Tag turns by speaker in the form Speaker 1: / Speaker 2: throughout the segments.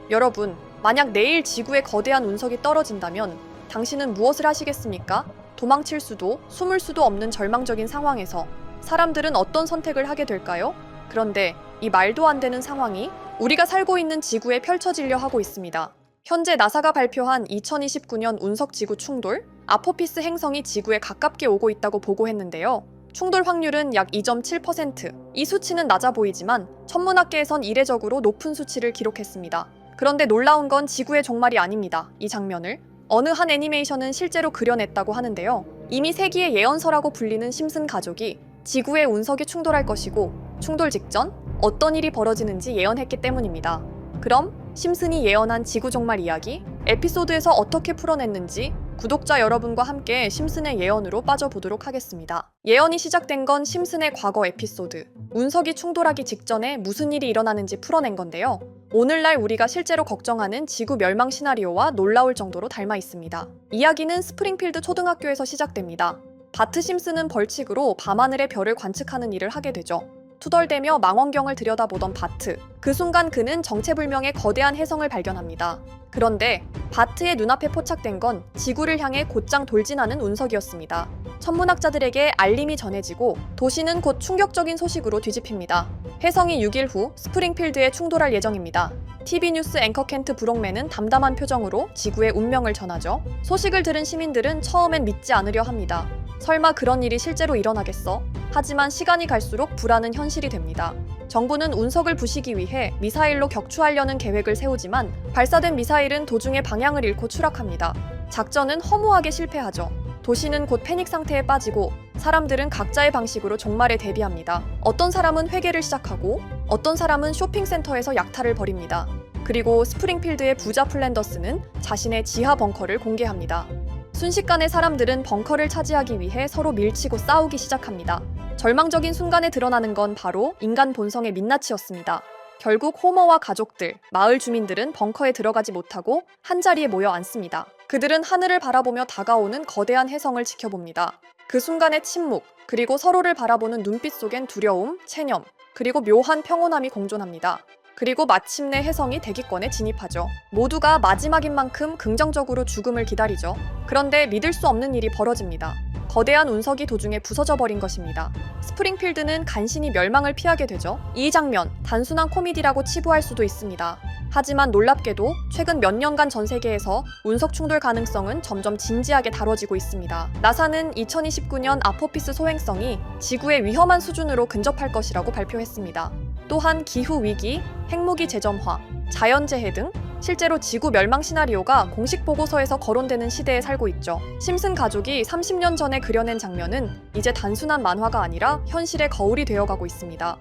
Speaker 1: 여러분, 만약 내일 지구에 거대한 운석이 떨어진다면 당신은 무엇을 하시겠습니까? 도망칠 수도 숨을 수도 없는 절망적인 상황에서 사람들은 어떤 선택을 하게 될까요? 그런데 이 말도 안 되는 상황이 우리가 살고 있는 지구에 펼쳐지려 하고 있습니다. 현재 나사가 발표한 2029년 운석-지구 충돌, 아포피스 행성이 지구에 가깝게 오고 있다고 보고했는데요. 충돌 확률은 약 2.7%. 이 수치는 낮아 보이지만 천문학계에선 이례적으로 높은 수치를 기록했습니다. 그런데 놀라운 건 지구의 종말이 아닙니다. 이 장면을 어느 한 애니메이션은 실제로 그려냈다고 하는데요. 이미 세기의 예언서라고 불리는 심슨 가족이 지구에 운석이 충돌할 것이고 충돌 직전 어떤 일이 벌어지는지 예언했기 때문입니다. 그럼 심슨이 예언한 지구 종말 이야기, 에피소드에서 어떻게 풀어냈는지 구독자 여러분과 함께 심슨의 예언으로 빠져보도록 하겠습니다. 예언이 시작된 건 심슨의 과거 에피소드, 운석이 충돌하기 직전에 무슨 일이 일어나는지 풀어낸 건데요. 오늘날 우리가 실제로 걱정하는 지구 멸망 시나리오와 놀라울 정도로 닮아 있습니다. 이야기는 스프링필드 초등학교에서 시작됩니다. 바트 심슨은 벌칙으로 밤하늘의 별을 관측하는 일을 하게 되죠. 투덜대며 망원경을 들여다보던 바트. 그 순간 그는 정체불명의 거대한 혜성을 발견합니다. 그런데 바트의 눈앞에 포착된 건 지구를 향해 곧장 돌진하는 운석이었습니다. 천문학자들에게 알림이 전해지고 도시는 곧 충격적인 소식으로 뒤집힙니다. 혜성이 6일 후 스프링필드에 충돌할 예정입니다. TV 뉴스 앵커 켄트 브록맨은 담담한 표정으로 지구의 운명을 전하죠. 소식을 들은 시민들은 처음엔 믿지 않으려 합니다. 설마 그런 일이 실제로 일어나겠어? 하지만 시간이 갈수록 불안은 현실이 됩니다. 정부는 운석을 부시기 위해 미사일로 격추하려는 계획을 세우지만 발사된 미사일은 도중에 방향을 잃고 추락합니다. 작전은 허무하게 실패하죠. 도시는 곧 패닉 상태에 빠지고 사람들은 각자의 방식으로 종말에 대비합니다. 어떤 사람은 회개를 시작하고 어떤 사람은 쇼핑센터에서 약탈을 벌입니다. 그리고 스프링필드의 부자 플랜더스는 자신의 지하 벙커를 공개합니다. 순식간에 사람들은 벙커를 차지하기 위해 서로 밀치고 싸우기 시작합니다. 절망적인 순간에 드러나는 건 바로 인간 본성의 민낯이었습니다. 결국 호머와 가족들, 마을 주민들은 벙커에 들어가지 못하고 한자리에 모여 앉습니다. 그들은 하늘을 바라보며 다가오는 거대한 혜성을 지켜봅니다. 그 순간의 침묵, 그리고 서로를 바라보는 눈빛 속엔 두려움, 체념, 그리고 묘한 평온함이 공존합니다. 그리고 마침내 혜성이 대기권에 진입하죠. 모두가 마지막인 만큼 긍정적으로 죽음을 기다리죠. 그런데 믿을 수 없는 일이 벌어집니다. 거대한 운석이 도중에 부서져 버린 것입니다. 스프링필드는 간신히 멸망을 피하게 되죠. 이 장면, 단순한 코미디라고 치부할 수도 있습니다. 하지만 놀랍게도 최근 몇 년간 전 세계에서 운석 충돌 가능성은 점점 진지하게 다뤄지고 있습니다. 나사는 2029년 아포피스 소행성이 지구의 위험한 수준으로 근접할 것이라고 발표했습니다. 또한 기후위기, 핵무기 재점화, 자연재해 등 실제로 지구 멸망 시나리오가 공식 보고서에서 거론되는 시대에 살고 있죠. 심슨 가족이 30년 전에 그려낸 장면은 이제 단순한 만화가 아니라 현실의 거울이 되어가고 있습니다.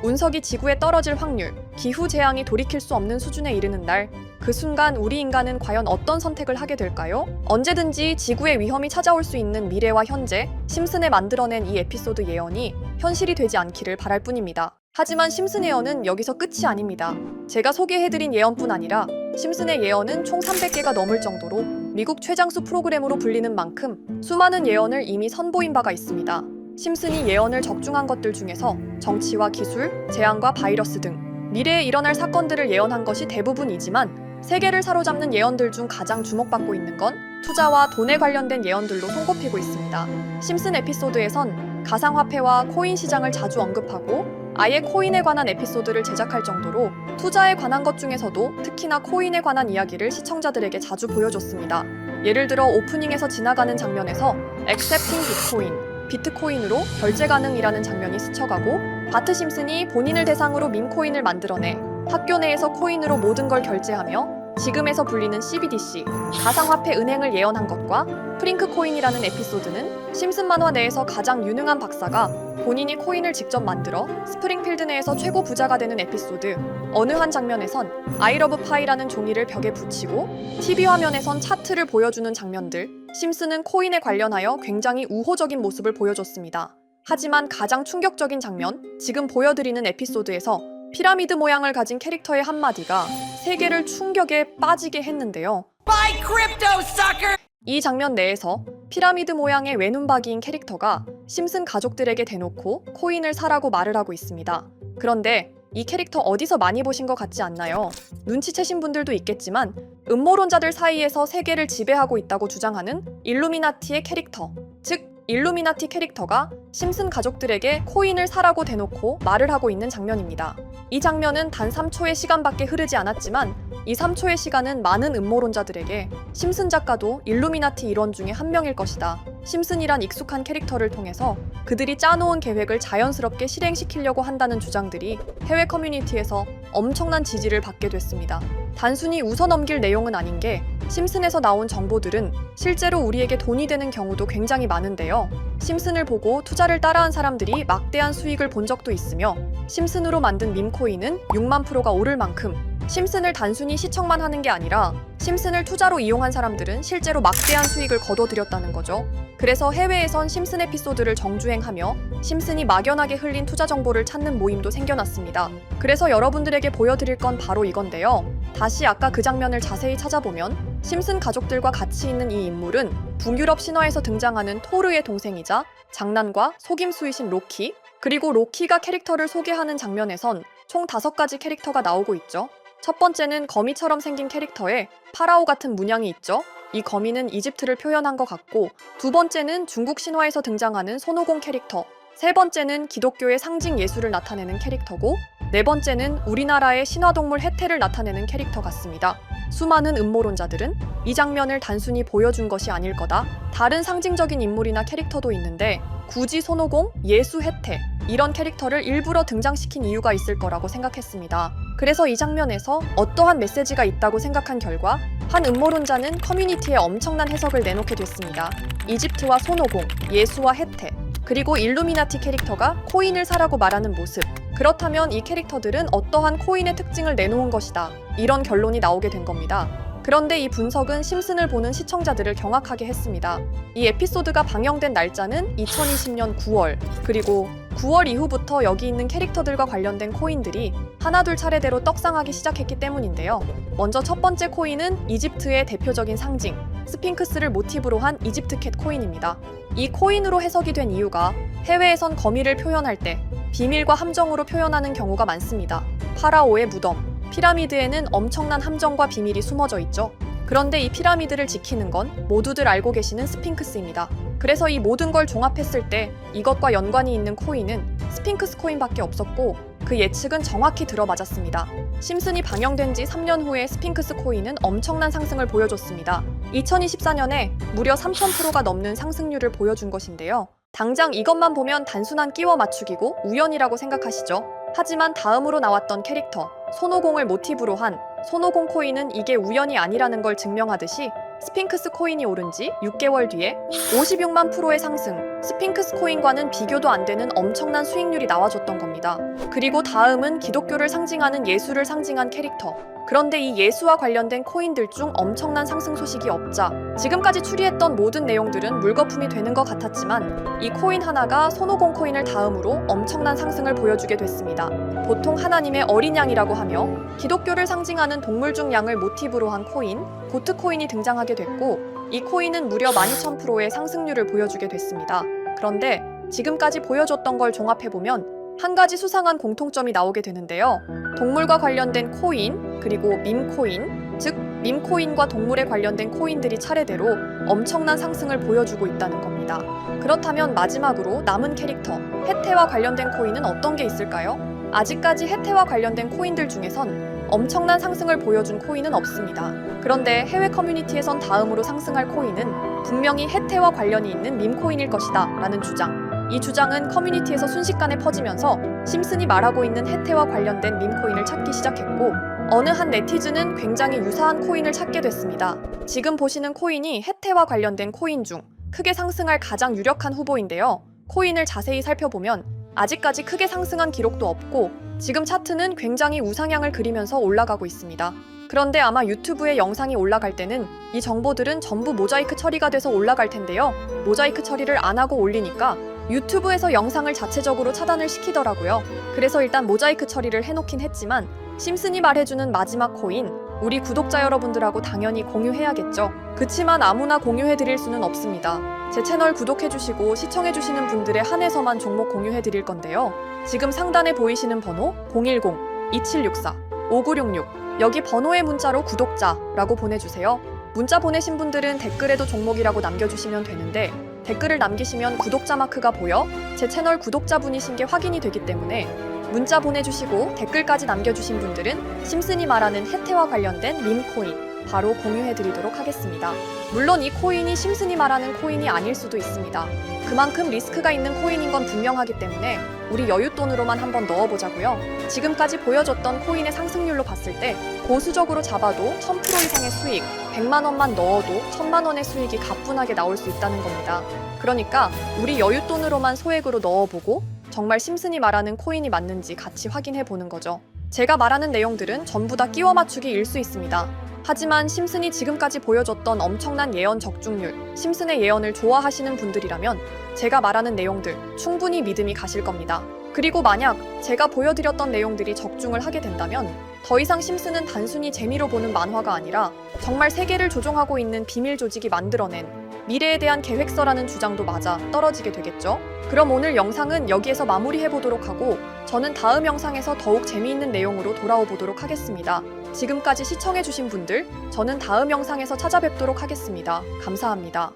Speaker 1: 운석이 지구에 떨어질 확률, 기후재앙이 돌이킬 수 없는 수준에 이르는 날, 그 순간 우리 인간은 과연 어떤 선택을 하게 될까요? 언제든지 지구의 위험이 찾아올 수 있는 미래와 현재, 심슨에 만들어낸 이 에피소드 예언이 현실이 되지 않기를 바랄 뿐입니다. 하지만 심슨 예언은 여기서 끝이 아닙니다. 제가 소개해드린 예언뿐 아니라 심슨의 예언은 총 300개가 넘을 정도로 미국 최장수 프로그램으로 불리는 만큼 수많은 예언을 이미 선보인 바가 있습니다. 심슨이 예언을 적중한 것들 중에서 정치와 기술, 재앙과 바이러스 등 미래에 일어날 사건들을 예언한 것이 대부분이지만 세계를 사로잡는 예언들 중 가장 주목받고 있는 건 투자와 돈에 관련된 예언들로 손꼽히고 있습니다. 심슨 에피소드에선 가상화폐와 코인 시장을 자주 언급하고 아예 코인에 관한 에피소드를 제작할 정도로 투자에 관한 것 중에서도 특히나 코인에 관한 이야기를 시청자들에게 자주 보여줬습니다. 예를 들어 오프닝에서 지나가는 장면에서 Accepting Bitcoin, 비트코인으로 결제 가능이라는 장면이 스쳐가고 바트 심슨이 본인을 대상으로 밈코인을 만들어내 학교 내에서 코인으로 모든 걸 결제하며 지금에서 불리는 CBDC, 가상화폐 은행을 예언한 것과 프링크 코인이라는 에피소드는 심슨 만화 내에서 가장 유능한 박사가 본인이 코인을 직접 만들어 스프링필드 내에서 최고 부자가 되는 에피소드, 어느 한 장면에선 I love pie라는 종이를 벽에 붙이고 TV 화면에선 차트를 보여주는 장면들, 심슨은 코인에 관련하여 굉장히 우호적인 모습을 보여줬습니다. 하지만 가장 충격적인 장면, 지금 보여드리는 에피소드에서 피라미드 모양을 가진 캐릭터의 한마디가 세계를 충격에 빠지게 했는데요.
Speaker 2: Buy crypto, sucker!
Speaker 1: 이 장면 내에서 피라미드 모양의 외눈박이인 캐릭터가 심슨 가족들에게 대놓고 코인을 사라고 말을 하고 있습니다. 그런데 이 캐릭터 어디서 많이 보신 것 같지 않나요? 눈치채신 분들도 있겠지만 음모론자들 사이에서 세계를 지배하고 있다고 주장하는 일루미나티의 캐릭터, 즉 일루미나티 캐릭터가 심슨 가족들에게 코인을 사라고 대놓고 말을 하고 있는 장면입니다. 이 장면은 단 3초의 시간밖에 흐르지 않았지만 이 3초의 시간은 많은 음모론자들에게 심슨 작가도 일루미나티 일원 중에 한 명일 것이다. 심슨이란 익숙한 캐릭터를 통해서 그들이 짜놓은 계획을 자연스럽게 실행시키려고 한다는 주장들이 해외 커뮤니티에서 엄청난 지지를 받게 됐습니다. 단순히 웃어넘길 내용은 아닌 게 심슨에서 나온 정보들은 실제로 우리에게 돈이 되는 경우도 굉장히 많은데요. 심슨을 보고 투자를 따라한 사람들이 막대한 수익을 본 적도 있으며 심슨으로 만든 밈코인은 6만 프로가 오를 만큼 심슨을 단순히 시청만 하는 게 아니라 심슨을 투자로 이용한 사람들은 실제로 막대한 수익을 거둬들였다는 거죠. 그래서 해외에선 심슨 에피소드를 정주행하며 심슨이 막연하게 흘린 투자 정보를 찾는 모임도 생겨났습니다. 그래서 여러분들에게 보여드릴 건 바로 이건데요. 다시 아까 그 장면을 자세히 찾아보면 심슨 가족들과 같이 있는 이 인물은 북유럽 신화에서 등장하는 토르의 동생이자 장난과 속임수이신 로키, 그리고 로키가 캐릭터를 소개하는 장면에선 총 5가지 캐릭터가 나오고 있죠. 첫 번째는 거미처럼 생긴 캐릭터에 파라오 같은 문양이 있죠. 이 거미는 이집트를 표현한 것 같고, 두 번째는 중국 신화에서 등장하는 손오공 캐릭터, 세 번째는 기독교의 상징 예수를 나타내는 캐릭터고, 네 번째는 우리나라의 신화동물 해태를 나타내는 캐릭터 같습니다. 수많은 음모론자들은 이 장면을 단순히 보여준 것이 아닐 거다, 다른 상징적인 인물이나 캐릭터도 있는데 굳이 손오공, 예수, 해태 이런 캐릭터를 일부러 등장시킨 이유가 있을 거라고 생각했습니다. 그래서 이 장면에서 어떠한 메시지가 있다고 생각한 결과 한 음모론자는 커뮤니티에 엄청난 해석을 내놓게 됐습니다. 이집트와 손오공, 예수와 해태, 그리고 일루미나티 캐릭터가 코인을 사라고 말하는 모습, 그렇다면 이 캐릭터들은 어떠한 코인의 특징을 내놓은 것이다, 이런 결론이 나오게 된 겁니다. 그런데 이 분석은 심슨을 보는 시청자들을 경악하게 했습니다. 이 에피소드가 방영된 날짜는 2020년 9월, 그리고 9월 이후부터 여기 있는 캐릭터들과 관련된 코인들이 하나둘 차례대로 떡상하기 시작했기 때문인데요. 먼저 첫 번째 코인은 이집트의 대표적인 상징, 스핑크스를 모티브로 한 이집트 캣 코인입니다. 이 코인으로 해석이 된 이유가 해외에선 거미를 표현할 때 비밀과 함정으로 표현하는 경우가 많습니다. 파라오의 무덤, 피라미드에는 엄청난 함정과 비밀이 숨어져 있죠. 그런데 이 피라미드를 지키는 건 모두들 알고 계시는 스핑크스입니다. 그래서 이 모든 걸 종합했을 때 이것과 연관이 있는 코인은 스핑크스 코인밖에 없었고 그 예측은 정확히 들어맞았습니다. 심슨이 방영된 지 3년 후에 스핑크스 코인은 엄청난 상승을 보여줬습니다. 2024년에 무려 3000%가 넘는 상승률을 보여준 것인데요. 당장 이것만 보면 단순한 끼워 맞추기고 우연이라고 생각하시죠? 하지만 다음으로 나왔던 캐릭터, 손오공을 모티브로 한 손오공 코인은 이게 우연이 아니라는 걸 증명하듯이 스핑크스 코인이 오른 지 6개월 뒤에 56만 프로의 상승, 스핑크스 코인과는 비교도 안 되는 엄청난 수익률이 나와줬던 겁니다. 그리고 다음은 기독교를 상징하는 예수를 상징한 캐릭터. 그런데 이 예수와 관련된 코인들 중 엄청난 상승 소식이 없자 지금까지 추리했던 모든 내용들은 물거품이 되는 것 같았지만 이 코인 하나가 손오공 코인을 다음으로 엄청난 상승을 보여주게 됐습니다. 보통 하나님의 어린 양이라고 하며 기독교를 상징하는 동물 중 양을 모티브로 한 코인, 고트 코인이 등장하게 됐고 이 코인은 무려 12,000%의 상승률을 보여주게 됐습니다. 그런데 지금까지 보여줬던 걸 종합해보면 한 가지 수상한 공통점이 나오게 되는데요. 동물과 관련된 코인, 그리고 밈코인, 즉 밈코인과 동물에 관련된 코인들이 차례대로 엄청난 상승을 보여주고 있다는 겁니다. 그렇다면 마지막으로 남은 캐릭터, 해태와 관련된 코인은 어떤 게 있을까요? 아직까지 해태와 관련된 코인들 중에선 엄청난 상승을 보여준 코인은 없습니다. 그런데 해외 커뮤니티에선 다음으로 상승할 코인은 분명히 해태와 관련이 있는 밈코인일 것이다 라는 주장. 이 주장은 커뮤니티에서 순식간에 퍼지면서 심슨이 말하고 있는 해태와 관련된 밈코인을 찾기 시작했고 어느 한 네티즌은 굉장히 유사한 코인을 찾게 됐습니다. 지금 보시는 코인이 해태와 관련된 코인 중 크게 상승할 가장 유력한 후보인데요. 코인을 자세히 살펴보면 아직까지 크게 상승한 기록도 없고 지금 차트는 굉장히 우상향을 그리면서 올라가고 있습니다. 그런데 아마 유튜브에 영상이 올라갈 때는 이 정보들은 전부 모자이크 처리가 돼서 올라갈 텐데요. 모자이크 처리를 안 하고 올리니까 유튜브에서 영상을 자체적으로 차단을 시키더라고요. 그래서 일단 모자이크 처리를 해놓긴 했지만 심슨이 말해주는 마지막 코인, 우리 구독자 여러분들하고 당연히 공유해야겠죠. 그치만 아무나 공유해드릴 수는 없습니다. 제 채널 구독해주시고 시청해주시는 분들에 한해서만 종목 공유해드릴 건데요. 지금 상단에 보이시는 번호 010-2764-5966 여기 번호의 문자로 구독자라고 보내주세요. 문자 보내신 분들은 댓글에도 종목이라고 남겨주시면 되는데 댓글을 남기시면 구독자 마크가 보여 제 채널 구독자분이신 게 확인이 되기 때문에 문자 보내주시고 댓글까지 남겨주신 분들은 심슨이 말하는 혜태와 관련된 밈코인 바로 공유해드리도록 하겠습니다. 물론 이 코인이 심슨이 말하는 코인이 아닐 수도 있습니다. 그만큼 리스크가 있는 코인인 건 분명하기 때문에 우리 여윳돈으로만 한번 넣어보자고요. 지금까지 보여줬던 코인의 상승률로 봤을 때 보수적으로 잡아도 1000% 이상의 수익, 100만 원만 넣어도 1000만 원의 수익이 가뿐하게 나올 수 있다는 겁니다. 그러니까 우리 여윳돈으로만 소액으로 넣어보고 정말 심슨이 말하는 코인이 맞는지 같이 확인해 보는 거죠. 제가 말하는 내용들은 전부 다 끼워 맞추기일 수 있습니다. 하지만 심슨이 지금까지 보여줬던 엄청난 예언 적중률, 심슨의 예언을 좋아하시는 분들이라면 제가 말하는 내용들 충분히 믿음이 가실 겁니다. 그리고 만약 제가 보여드렸던 내용들이 적중을 하게 된다면 더 이상 심슨은 단순히 재미로 보는 만화가 아니라 정말 세계를 조종하고 있는 비밀 조직이 만들어낸 미래에 대한 계획서라는 주장도 맞아 떨어지게 되겠죠? 그럼 오늘 영상은 여기에서 마무리해보도록 하고 저는 다음 영상에서 더욱 재미있는 내용으로 돌아오도록 하겠습니다. 지금까지 시청해주신 분들, 저는 다음 영상에서 찾아뵙도록 하겠습니다. 감사합니다.